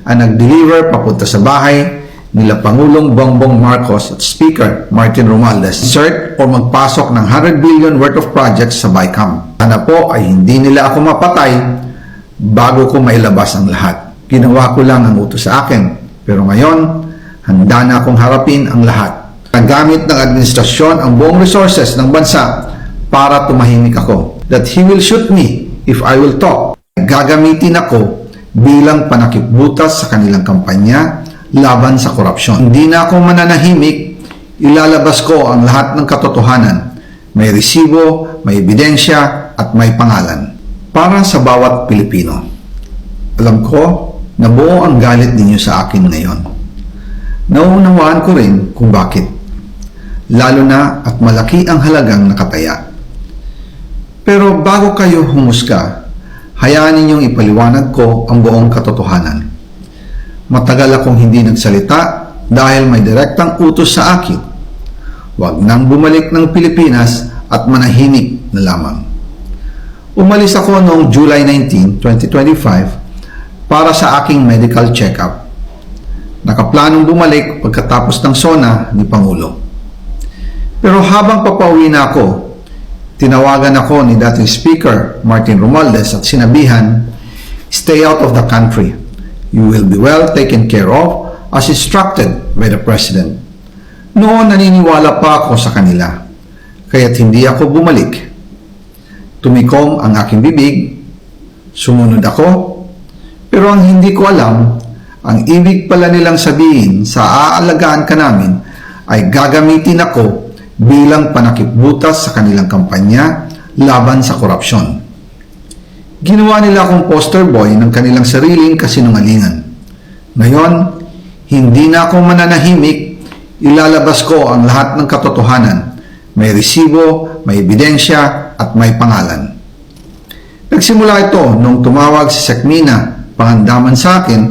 ang nag-deliver papunta sa bahay nila Pangulong Bongbong Marcos at Speaker Martin Romualdez insert o magpasok ng 100 billion worth of projects sa BICAM. Sana po ay hindi nila ako mapatay bago ko mailabas ang lahat. Ginawa ko lang ang utos sa akin, pero ngayon handa na akong harapin ang lahat. Nagamit ng administrasyon ang buong resources ng bansa para tumahimik ako. That he will shoot me if I will talk. Gagamitin ako bilang panakipbutas sa kanilang kampanya laban sa korupsyon. Hindi na ako mananahimik, ilalabas ko ang lahat ng katotohanan. May resibo, may ebidensya, at may pangalan. Para sa bawat Pilipino. Alam ko na buo ang galit ninyo sa akin ngayon. Nauunawaan ko rin kung bakit. Lalo na at malaki ang halagang nakataya. Pero bago kayo humusga, hayaan ninyong ipaliwanag ko ang buong katotohanan. Matagal akong hindi nagsalita dahil may direktang utos sa akin. Huwag nang bumalik ng Pilipinas at manahimik na lamang. Umalis ako noong July 19, 2025 para sa aking medical check-up. Nakaplanong bumalik pagkatapos ng SONA ni Pangulo. Pero habang papauwi na ako, tinawagan ako ni dating Speaker Martin Romualdez at sinabihan, "Stay out of the country. You will be well taken care of as instructed by the President." Noon naniniwala pa ako sa kanila, kaya't hindi ako bumalik. Tumikom ang aking bibig, sumunod ako, pero ang hindi ko alam, ang ibig pala nilang sabihin sa aalagaan ka namin ay gagamitin ako bilang panakipbutas sa kanilang kampanya laban sa korupsyon. Ginawa nila akong poster boy ng kanilang sariling kasinungalingan. Ngayon, hindi na ako mananahimik, ilalabas ko ang lahat ng katotohanan. May resibo, may ebidensya, at may pangalan. Nagsimula ito nung tumawag si Sekmina Pangandaman sa akin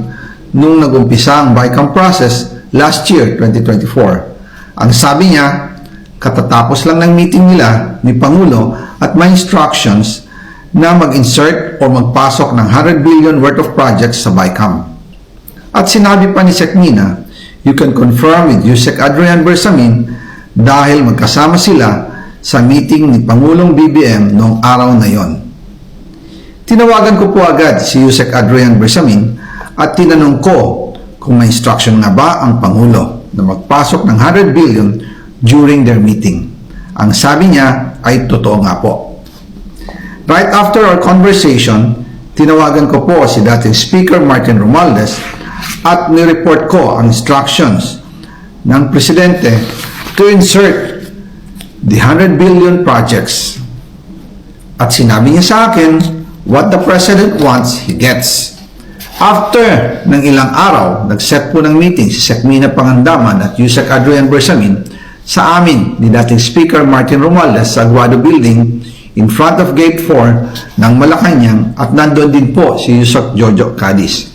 nung nag-umpisa ang BICAM process last year, 2024. Ang sabi niya, katatapos lang ng meeting nila ni Pangulo at may instructions na mag-insert o magpasok ng 100 billion worth of projects sa BICAM. At sinabi pa ni Sekmina, you can confirm with Yusek Adrian Bersamin dahil magkasama sila sa meeting ni Pangulong BBM noong araw na yon. Tinawagan ko po agad si Yusek Adrian Bersamin at tinanong ko kung may instruction nga ba ang Pangulo na magpasok ng 100 billion during their meeting. Ang sabi niya ay totoo nga po. Right after our conversation, tinawagan ko po si dating Speaker Martin Romualdez at nireport ko ang instructions ng Presidente to insert the 100 billion projects. At sinabi niya sa akin, what the President wants, he gets. After ng ilang araw, nag-set po ng meeting si Sekmina Pangandaman at Yusek Adrian Bersamin sa amin ni dating Speaker Martin Romualdez sa Aguado Building in front of Gate 4 ng Malacanang at nandoon din po si Yusek Jojo Cadiz.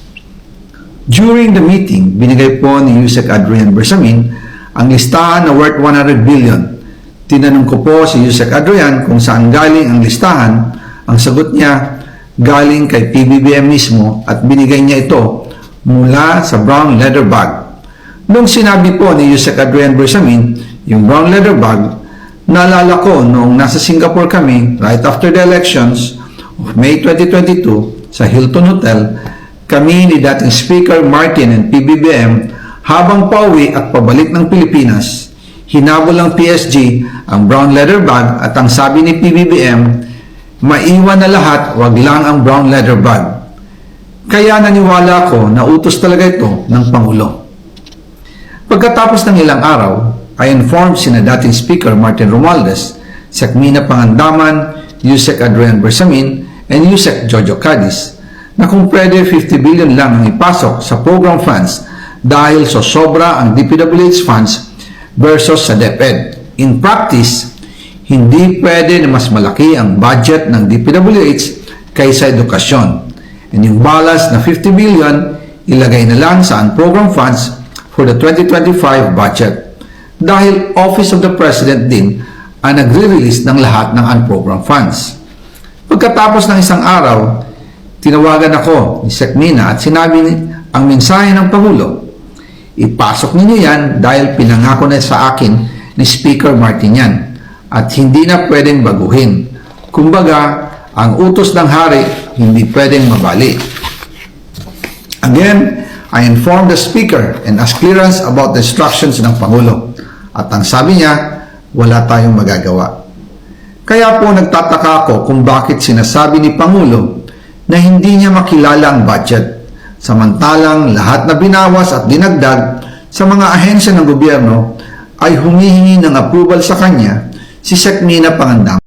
During the meeting, binigay po ni Yusek Adrian Bersamin ang listahan na worth 100 billion. Tinanong ko po si Yusek Adrian kung saan galing ang listahan. Ang sagot niya, galing kay PBBM mismo at binigay niya ito mula sa brown leather bag. Nung sinabi po ni Yusek Adrian Bersamin, yung brown leather bag, naalala ko noong nasa Singapore kami right after the elections of May 2022 sa Hilton Hotel, kami ni dating Speaker Martin and PBBM habang pauwi at pabalik ng Pilipinas, hinabol ng PSG ang brown leather bag at ang sabi ni PBBM, maiwan na lahat, wag lang ang brown leather bag. Kaya naniwala ako na utos talaga ito ng Pangulo. Pagkatapos ng ilang araw, I informed sina dating Speaker Martin Romualdez, Sekmina Pangandaman, Yusek Adrian Bersamin, and Yusek Jojo Cadiz na kung pwede 50 billion lang ang ipasok sa program funds dahil so sobra ang DPWH funds versus sa DepEd. In practice, hindi pwede na mas malaki ang budget ng DPWH kaysa edukasyon. And yung balance na 50 billion, ilagay na lang sa unprogram funds for the 2025 budget. Dahil Office of the President din ang nagre-release ng lahat ng unprogram funds. Pagkatapos ng isang araw, tinawagan ako ni Sekmina at sinabi Ang mensahe ng Pangulo, ipasok ninyo yan dahil pinangako na sa akin ni Speaker Martin yan at hindi na pwedeng baguhin. Kumbaga, ang utos ng hari hindi pwedeng mabali. Again, I informed the Speaker and asked clearance about the instructions ng Pangulo. At ang sabi niya, wala tayong magagawa. Kaya po nagtataka ako kung bakit sinasabi ni Pangulo na hindi niya makilala ang budget. Samantalang lahat na binawas at dinagdag sa mga ahensya ng gobyerno ay humihingi ng approval sa kanya si Sec. Mina Pangandaman.